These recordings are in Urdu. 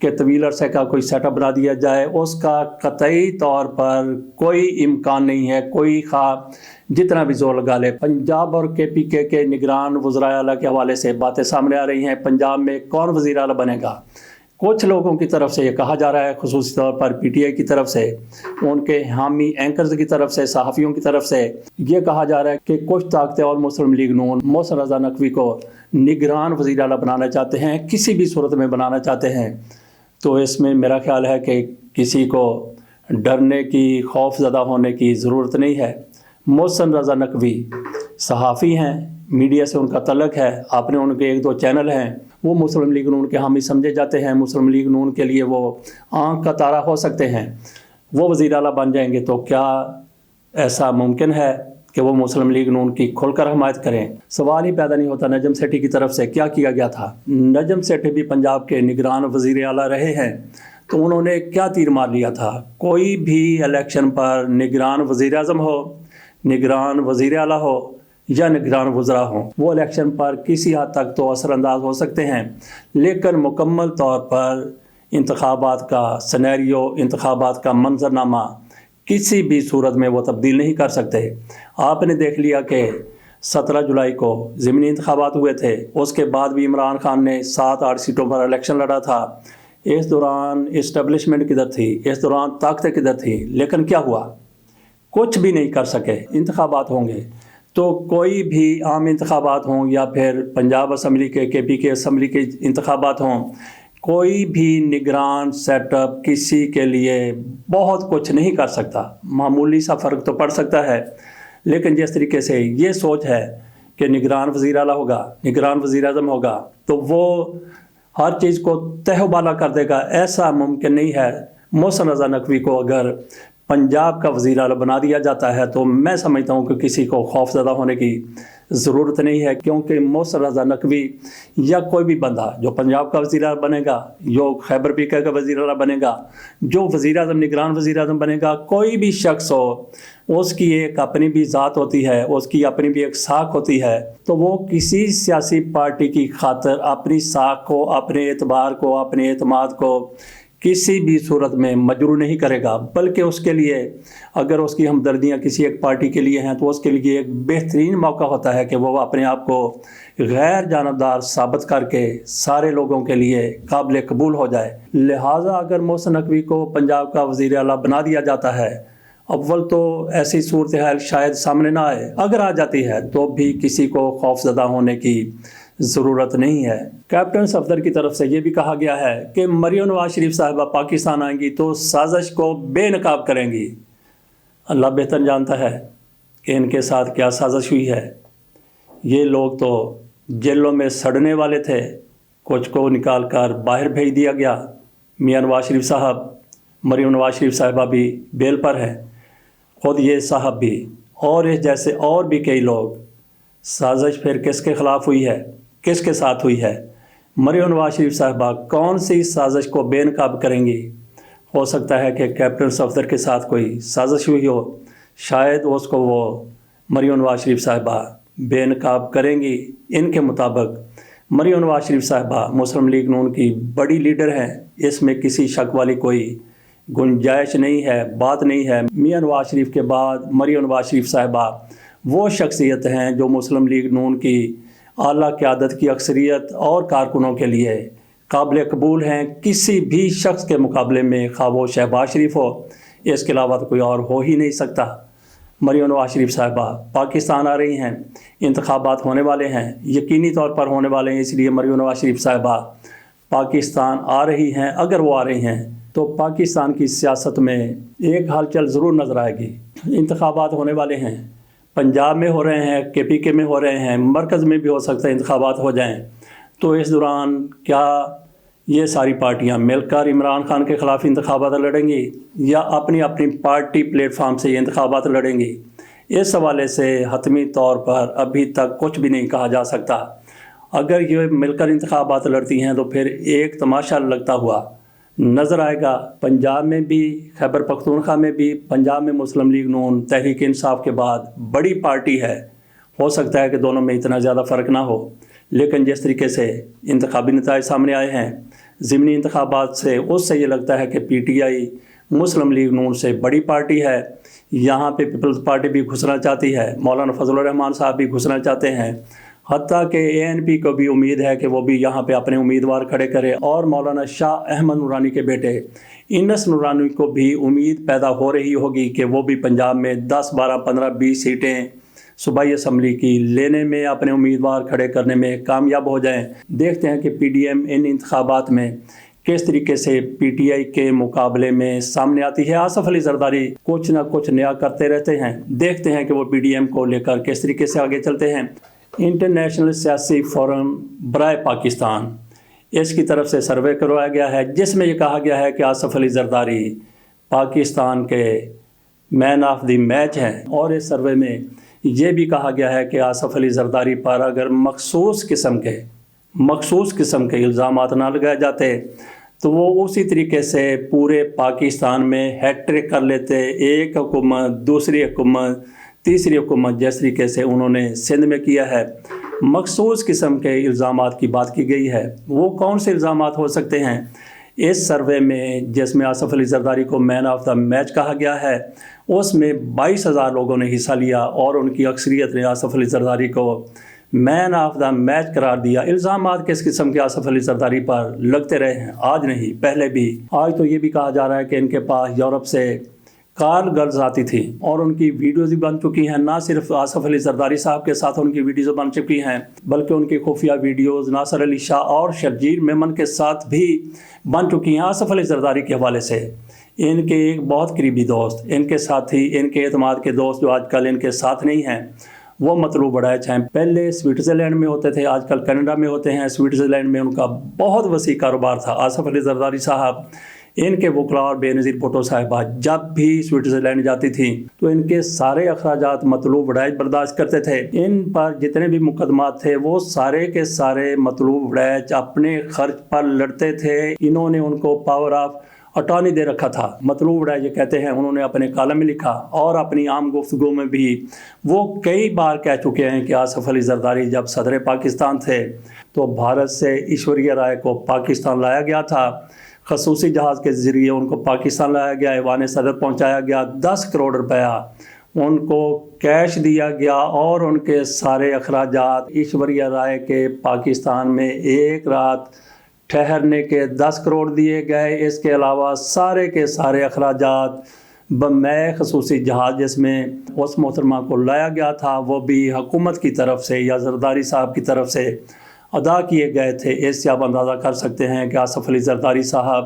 کہ طویل عرصے کا کوئی سیٹ اپ بنا دیا جائے، اس کا قطعی طور پر کوئی امکان نہیں ہے۔ کوئی خواہ جتنا بھی زور لگا لے، پنجاب اور KPK کے نگران وزرائے اعلیٰ کے حوالے سے باتیں سامنے آ رہی ہیں، پنجاب میں کون وزیر اعلیٰ بنے گا؟ کچھ لوگوں کی طرف سے یہ کہا جا رہا ہے، خصوصی طور پر PTI کی طرف سے، ان کے حامی اینکرز کی طرف سے، صحافیوں کی طرف سے یہ کہا جا رہا ہے کہ کچھ طاقتیں اور مسلم لیگ نون محسن رضا نقوی کو نگران وزیر اعلیٰ بنانا چاہتے ہیں، کسی بھی صورت میں بنانا چاہتے ہیں۔ تو اس میں میرا خیال ہے کہ کسی کو ڈرنے کی، خوف زدہ ہونے کی ضرورت نہیں ہے۔ محسن رضا نقوی صحافی ہیں، میڈیا سے ان کا تعلق ہے، آپ نے ان کے 1-2 چینل ہیں، وہ مسلم لیگ نون کے حامی سمجھے جاتے ہیں، مسلم لیگ نون کے لیے وہ آنکھ کا تارا ہو سکتے ہیں۔ وہ وزیر اعلیٰ بن جائیں گے تو کیا ایسا ممکن ہے کہ وہ مسلم لیگ نون کی کھل کر حمایت کریں؟ سوال ہی پیدا نہیں ہوتا۔ نجم سیٹھی کی طرف سے کیا کیا گیا تھا؟ نجم سیٹھی بھی پنجاب کے نگران وزیر اعلیٰ رہے ہیں، تو انہوں نے کیا تیر مار لیا تھا؟ کوئی بھی الیکشن پر نگران وزیر اعظم ہو، نگران وزیر اعلیٰ ہو یا نگران وزراء ہوں، وہ الیکشن پر کسی حد تک تو اثر انداز ہو سکتے ہیں، لیکن مکمل طور پر انتخابات کا سینیریو، انتخابات کا منظرنامہ کسی بھی صورت میں وہ تبدیل نہیں کر سکتے۔ آپ نے دیکھ لیا کہ 17 جولائی کو ضمنی انتخابات ہوئے تھے، اس کے بعد بھی عمران خان نے 7-8 سیٹوں پر الیکشن لڑا تھا۔ اس دوران اسٹیبلشمنٹ کدھر تھی؟ اس دوران طاقتیں کدھر تھی؟ لیکن کیا ہوا؟ کچھ بھی نہیں کر سکے۔ انتخابات ہوں گے تو کوئی بھی عام انتخابات ہوں یا پھر پنجاب اسمبلی کے، KPK اسمبلی کے انتخابات ہوں، کوئی بھی نگران سیٹ اپ کسی کے لیے بہت کچھ نہیں کر سکتا۔ معمولی سا فرق تو پڑ سکتا ہے، لیکن جس طریقے سے یہ سوچ ہے کہ نگران وزیر اعلیٰ ہوگا، نگران وزیر اعظم ہوگا، تو وہ ہر چیز کو تہہ و بالا کر دے گا، ایسا ممکن نہیں ہے۔ محسن رضا نقوی کو اگر پنجاب کا وزیر اعلیٰ بنا دیا جاتا ہے تو میں سمجھتا ہوں کہ کسی کو خوف زدہ ہونے کی ضرورت نہیں ہے، کیونکہ محسن رضا نقوی یا کوئی بھی بندہ جو پنجاب کا وزیر اعلیٰ بنے گا، جو خیبر PK کا وزیر اعلیٰ بنے گا، جو وزیر اعظم نگران وزیر اعظم بنے گا، کوئی بھی شخص ہو، اس کی ایک اپنی بھی ذات ہوتی ہے، اس کی اپنی بھی ایک ساکھ ہوتی ہے، تو وہ کسی سیاسی پارٹی کی خاطر اپنی ساکھ کو، اپنے اعتبار کو، اپنے اعتماد کو کسی بھی صورت میں مجروح نہیں کرے گا، بلکہ اس کے لیے اگر اس کی ہمدردیاں کسی ایک پارٹی کے لیے ہیں تو اس کے لیے ایک بہترین موقع ہوتا ہے کہ وہ اپنے آپ کو غیر جانبدار ثابت کر کے سارے لوگوں کے لیے قابل قبول ہو جائے۔ لہٰذا اگر محسن نقوی کو پنجاب کا وزیر اعلیٰ بنا دیا جاتا ہے، اول تو ایسی صورتحال شاید سامنے نہ آئے، اگر آ جاتی ہے تو بھی کسی کو خوف زدہ ہونے کی ضرورت نہیں ہے۔ کیپٹن صفدر کی طرف سے یہ بھی کہا گیا ہے کہ مریم نواز شریف صاحبہ پاکستان آئیں گی تو سازش کو بے نقاب کریں گی۔ اللہ بہتر جانتا ہے کہ ان کے ساتھ کیا سازش ہوئی ہے۔ یہ لوگ تو جیلوں میں سڑنے والے تھے، کچھ کو نکال کر باہر بھیج دیا گیا۔ میاں نواز شریف صاحب، مریم نواز شریف صاحبہ بھی بیل پر ہیں، خود یہ صاحب بھی، اور اس جیسے اور بھی کئی لوگ۔ سازش پھر کس کے خلاف ہوئی ہے؟ کس کے ساتھ ہوئی ہے؟ مریم نواز شریف صاحبہ کون سی سازش کو بے نقاب کریں گی؟ ہو سکتا ہے کہ کیپٹن صفدر کے ساتھ کوئی سازش ہوئی ہو، شاید اس کو وہ مریم نواز شریف صاحبہ بے نقاب کریں گی۔ ان کے مطابق مریم نواز شریف صاحبہ مسلم لیگ نون کی بڑی لیڈر ہیں، اس میں کسی شک والی کوئی گنجائش نہیں ہے، بات نہیں ہے۔ میاں نواز شریف کے بعد مریم نواز شریف صاحبہ وہ شخصیت ہیں جو مسلم لیگ نون کی اعلیٰ قیادت کی اکثریت اور کارکنوں کے لیے قابل قبول ہیں، کسی بھی شخص کے مقابلے میں، خواہ وہ شہباز شریف ہو، اس کے علاوہ تو کوئی اور ہو ہی نہیں سکتا۔ مریم نواز شریف صاحبہ پاکستان آ رہی ہیں، انتخابات ہونے والے ہیں، یقینی طور پر ہونے والے ہیں، اس لیے مریم نواز شریف صاحبہ پاکستان آ رہی ہیں۔ اگر وہ آ رہی ہیں تو پاکستان کی سیاست میں ایک ہلچل ضرور نظر آئے گی۔ انتخابات ہونے والے ہیں، پنجاب میں ہو رہے ہیں، KPK میں ہو رہے ہیں، مرکز میں بھی ہو سکتا ہے انتخابات ہو جائیں، تو اس دوران کیا یہ ساری پارٹیاں مل کر عمران خان کے خلاف انتخابات لڑیں گی یا اپنی اپنی پارٹی پلیٹ فارم سے یہ انتخابات لڑیں گی؟ اس حوالے سے حتمی طور پر ابھی تک کچھ بھی نہیں کہا جا سکتا۔ اگر یہ مل کر انتخابات لڑتی ہیں تو پھر ایک تماشا لگتا ہوا نظر آئے گا۔ پنجاب میں بھی، خیبر پختونخوا میں بھی، پنجاب میں مسلم لیگ نون تحریک انصاف کے بعد بڑی پارٹی ہے، ہو سکتا ہے کہ دونوں میں اتنا زیادہ فرق نہ ہو، لیکن جس طریقے سے انتخابی نتائج سامنے آئے ہیں، ضمنی انتخابات سے، اس سے یہ لگتا ہے کہ P T I Muslim league نون سے بڑی پارٹی ہے، یہاں پہ پیپلز پارٹی بھی گھسنا چاہتی ہے، مولانا فضل الرحمان صاحب بھی گھسنا چاہتے ہیں، حتیٰ کہ اے این پی کو بھی امید ہے کہ وہ بھی یہاں پہ اپنے امیدوار کھڑے کرے، اور مولانا شاہ احمد نورانی کے بیٹے انس نورانی کو بھی امید پیدا ہو رہی ہوگی کہ وہ بھی پنجاب میں 10 12 15 20 سیٹیں صوبائی اسمبلی کی لینے میں، اپنے امیدوار کھڑے کرنے میں کامیاب ہو جائیں۔ دیکھتے ہیں کہ پی ڈی ایم ان انتخابات میں کس طریقے سے پی ٹی آئی کے مقابلے میں سامنے آتی ہے۔ آصف علی زرداری کچھ نہ کچھ نیا کرتے رہتے ہیں، دیکھتے ہیں کہ وہ پی ڈی ایم کو لے کر کس طریقے سے آگے چلتے ہیں۔ انٹرنیشنل سیاسی فورم برائے پاکستان، اس کی طرف سے سروے کروایا گیا ہے، جس میں یہ کہا گیا ہے کہ آصف علی زرداری پاکستان کے مین آف دی میچ ہیں، اور اس سروے میں یہ بھی کہا گیا ہے کہ آصف علی زرداری پر اگر مخصوص قسم کے الزامات نہ لگائے جاتے تو وہ اسی طریقے سے پورے پاکستان میں ہیٹ ٹرک کر لیتے، ایک حکومت دوسری حکومت تیسری حکومت، جس طریقے سے انہوں نے سندھ میں کیا ہے۔ مخصوص قسم کے الزامات کی بات کی گئی ہے، وہ کون سے الزامات ہو سکتے ہیں؟ اس سروے میں جس میں آصف علی زرداری کو مین آف دا میچ کہا گیا ہے، اس میں 22,000 لوگوں نے حصہ لیا، اور ان کی اکثریت نے آصف علی زرداری کو مین آف دا میچ قرار دیا۔ الزامات کس قسم کے آصف علی زرداری پر لگتے رہے ہیں، آج نہیں پہلے بھی۔ آج تو یہ بھی کہا جا رہا ہے کہ ان کے پاس یورپ سے کال گرلز آتی تھی، اور ان کی ویڈیوز بھی بن چکی ہیں۔ نہ صرف آصف علی زرداری صاحب کے ساتھ ان کی ویڈیوز بن چکی ہیں، بلکہ ان کی خفیہ ویڈیوز ناصر علی شاہ اور شرجیل میمن کے ساتھ بھی بن چکی ہیں۔ آصف علی زرداری کے حوالے سے ان کے ایک بہت قریبی دوست، ان کے ساتھی، ان کے اعتماد کے دوست جو آج کل ان کے ساتھ نہیں ہیں، وہ مطلوب بڑھائچ ہیں۔ پہلے سوئٹزرلینڈ میں ہوتے تھے، آج کل کینیڈا میں ہوتے ہیں۔ سوئٹزرلینڈ میں ان کا بہت وسیع کاروبار تھا۔ آصف علی زرداری صاحب، ان کے وکلاء اور بے نظیر بھٹو صاحبہ جب بھی سوئٹزرلینڈ جاتی تھیں تو ان کے سارے اخراجات مطلوب بڑھائچ برداشت کرتے تھے۔ ان پر جتنے بھی مقدمات تھے وہ سارے کے سارے مطلوب بڑھائچ اپنے خرچ پر لڑتے تھے۔ انہوں نے ان کو پاور آف اٹارنی دے رکھا تھا۔ مطلوب بڑھائچ یہ کہتے ہیں، انہوں نے اپنے کالم میں لکھا اور اپنی عام گفتگو میں بھی وہ کئی بار کہہ چکے ہیں کہ آصف علی زرداری جب صدر پاکستان تھے تو بھارت سے ایشوریہ رائے کو پاکستان لایا گیا تھا، خصوصی جہاز کے ذریعے ان کو پاکستان لایا گیا، ایوان صدر پہنچایا گیا، 10 کروڑ روپیہ ان کو کیش دیا گیا، اور ان کے سارے اخراجات ایشوریہ رائے کے پاکستان میں ایک رات ٹھہرنے کے 10 کروڑ دیے گئے۔ اس کے علاوہ سارے کے سارے اخراجات بمے خصوصی جہاز جس میں اس محترمہ کو لایا گیا تھا، وہ بھی حکومت کی طرف سے یا زرداری صاحب کی طرف سے ادا کیے گئے تھے۔ اس سے آپ اندازہ کر سکتے ہیں کہ آصف علی زرداری صاحب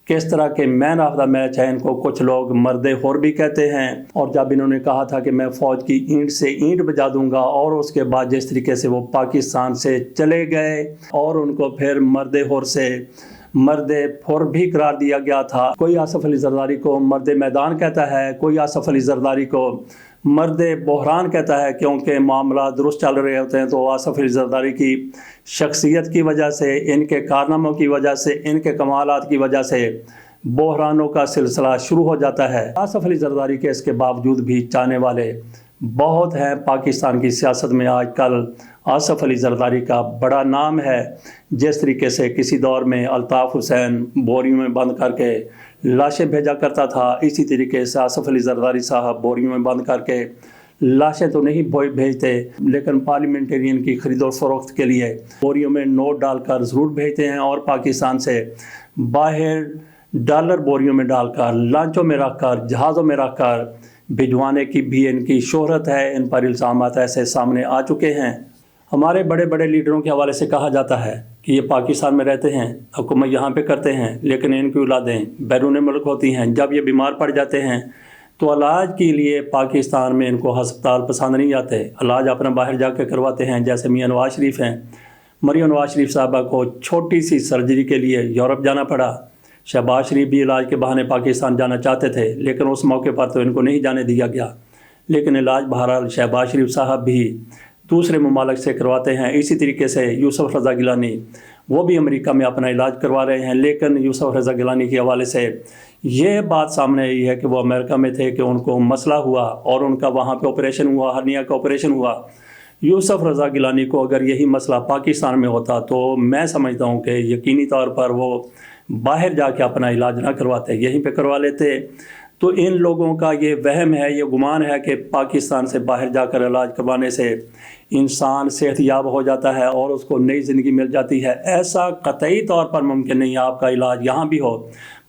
کس طرح کے مین آف دا میچ ہیں۔ ان کو کچھ لوگ مرد حر بھی کہتے ہیں، اور جب انہوں نے کہا تھا کہ میں فوج کی اینٹ سے اینٹ بجا دوں گا، اور اس کے بعد جس طریقے سے وہ پاکستان سے چلے گئے اور ان کو پھر مرد حر سے مرد حر بھی قرار دیا گیا تھا۔ کوئی آصف علی زرداری کو مرد میدان کہتا ہے، کوئی آصف علی زرداری کو مرد بحران کہتا ہے، کیونکہ معاملات درست چل رہے ہوتے ہیں تو آصف علی زرداری کی شخصیت کی وجہ سے، ان کے کارناموں کی وجہ سے، ان کے کمالات کی وجہ سے بحرانوں کا سلسلہ شروع ہو جاتا ہے۔ آصف علی زرداری کے اس کے باوجود بھی چاہنے والے بہت ہیں۔ پاکستان کی سیاست میں آج کل آصف علی زرداری کا بڑا نام ہے۔ جس طریقے سے کسی دور میں الطاف حسین بوریوں میں بند کر کے لاشیں بھیجا کرتا تھا، اسی طریقے سے آصف علی زرداری صاحب بوریوں میں بند کر کے لاشیں تو نہیں بھیجتے، لیکن پارلیمنٹرین کی خرید و فروخت کے لیے بوریوں میں نوٹ ڈال کر ضرور بھیجتے ہیں، اور پاکستان سے باہر ڈالر بوریوں میں ڈال کر، لانچوں میں رکھ کر، جہازوں میں رکھ کر بھجوانے کی بھی ان کی شہرت ہے۔ ان پر الزامات ایسے سامنے آ چکے ہیں۔ ہمارے بڑے بڑے لیڈروں کے حوالے سے کہا جاتا ہے کہ یہ پاکستان میں رہتے ہیں، حکومت یہاں پہ کرتے ہیں، لیکن ان کی اولادیں بیرون ملک ہوتی ہیں۔ جب یہ بیمار پڑ جاتے ہیں تو علاج کے لیے پاکستان میں ان کو ہسپتال پسند نہیں آتے، علاج اپنا باہر جا کے کرواتے ہیں۔ جیسے میاں نواز شریف ہیں، مریم نواز شریف صاحبہ کو چھوٹی سی سرجری کے لیے یورپ جانا پڑا۔ شہباز شریف بھی علاج کے بہانے پاکستان جانا چاہتے تھے، لیکن اس موقع پر تو ان کو نہیں جانے دیا گیا، لیکن علاج بہرحال شہباز شریف صاحب بھی دوسرے ممالک سے کرواتے ہیں۔ اسی طریقے سے یوسف رضا گیلانی، وہ بھی امریکہ میں اپنا علاج کروا رہے ہیں، لیکن یوسف رضا گیلانی کے حوالے سے یہ بات سامنے آئی ہے کہ وہ امریکہ میں تھے کہ ان کو مسئلہ ہوا اور ان کا وہاں پہ آپریشن ہوا، ہرنیا کا آپریشن ہوا، یوسف رضا گیلانی کو اگر یہی مسئلہ پاکستان میں ہوتا تو میں سمجھتا ہوں کہ یقینی طور پر وہ باہر جا کے اپنا علاج نہ کرواتے، یہیں پہ کروا لیتے۔ تو ان لوگوں کا یہ وہم ہے، یہ گمان ہے کہ پاکستان سے باہر جا کر علاج کروانے سے انسان صحت یاب ہو جاتا ہے اور اس کو نئی زندگی مل جاتی ہے۔ ایسا قطعی طور پر ممکن نہیں ہے۔ آپ کا علاج یہاں بھی ہو،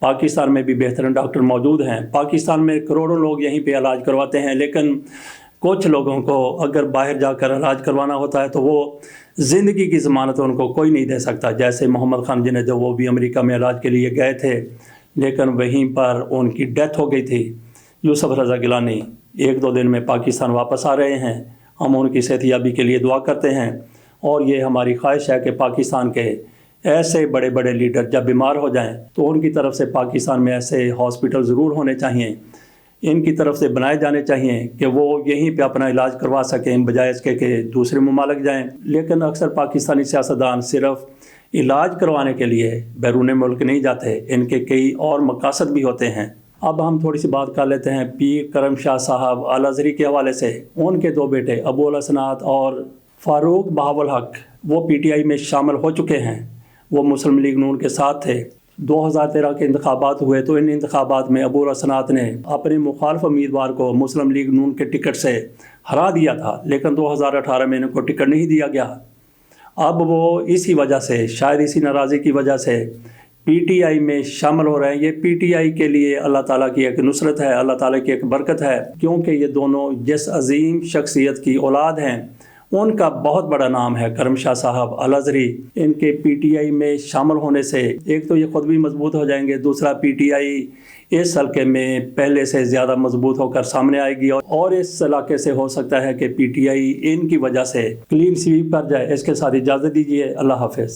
پاکستان میں بھی بہترین ڈاکٹر موجود ہیں، پاکستان میں کروڑوں لوگ یہیں پہ علاج کرواتے ہیں، لیکن کچھ لوگوں کو اگر باہر جا کر علاج کروانا ہوتا ہے تو وہ زندگی کی ضمانت ان کو کوئی نہیں دے سکتا۔ جیسے محمد خان جنید، وہ بھی امریکہ میں علاج کے لیے گئے تھے لیکن وہیں پر ان کی ڈیتھ ہو گئی تھی۔ یوسف رضا گیلانی 1-2 دن میں پاکستان واپس آ رہے ہیں، ہم ان کی صحت یابی کے لیے دعا کرتے ہیں، اور یہ ہماری خواہش ہے کہ پاکستان کے ایسے بڑے بڑے لیڈر جب بیمار ہو جائیں تو ان کی طرف سے پاکستان میں ایسے ہاسپٹل ضرور ہونے چاہیے، ان کی طرف سے بنائے جانے چاہیے کہ وہ یہیں پہ اپنا علاج کروا سکیں بجائے اس کے کہ دوسرے ممالک جائیں۔ لیکن اکثر پاکستانی سیاستدان صرف علاج کروانے کے لیے بیرون ملک نہیں جاتے، ان کے کئی اور مقاصد بھی ہوتے ہیں۔ اب ہم تھوڑی سی بات کر لیتے ہیں پیر کرم شاہ صاحب الازہری کے حوالے سے۔ ان کے 2 بیٹے ابو الحسنات اور فاروق بہاول حق وہ پی ٹی آئی میں شامل ہو چکے ہیں، وہ مسلم لیگ نون کے ساتھ تھے۔ 2013 کے انتخابات ہوئے تو ان انتخابات میں ابو الحسنات نے اپنے مخالف امیدوار کو مسلم لیگ نون کے ٹکٹ سے ہرا دیا تھا، لیکن 2018 میں ان کو ٹکٹ نہیں دیا گیا۔ اب وہ اسی وجہ سے، شاید اسی ناراضی کی وجہ سے پی ٹی آئی میں شامل ہو رہے ہیں۔ یہ پی ٹی آئی کے لیے اللہ تعالیٰ کی ایک نصرت ہے، اللہ تعالیٰ کی ایک برکت ہے، کیونکہ یہ دونوں جس عظیم شخصیت کی اولاد ہیں ان کا بہت بڑا نام ہے کرم شاہ صاحب الازہری۔ ان کے پی ٹی آئی میں شامل ہونے سے ایک تو یہ خود بھی مضبوط ہو جائیں گے، دوسرا پی ٹی آئی اس حلقے میں پہلے سے زیادہ مضبوط ہو کر سامنے آئے گی، اور اس علاقے سے ہو سکتا ہے کہ پی ٹی آئی ان کی وجہ سے کلین سویپ کر جائے۔ اس کے ساتھ اجازت دیجیے، اللہ حافظ۔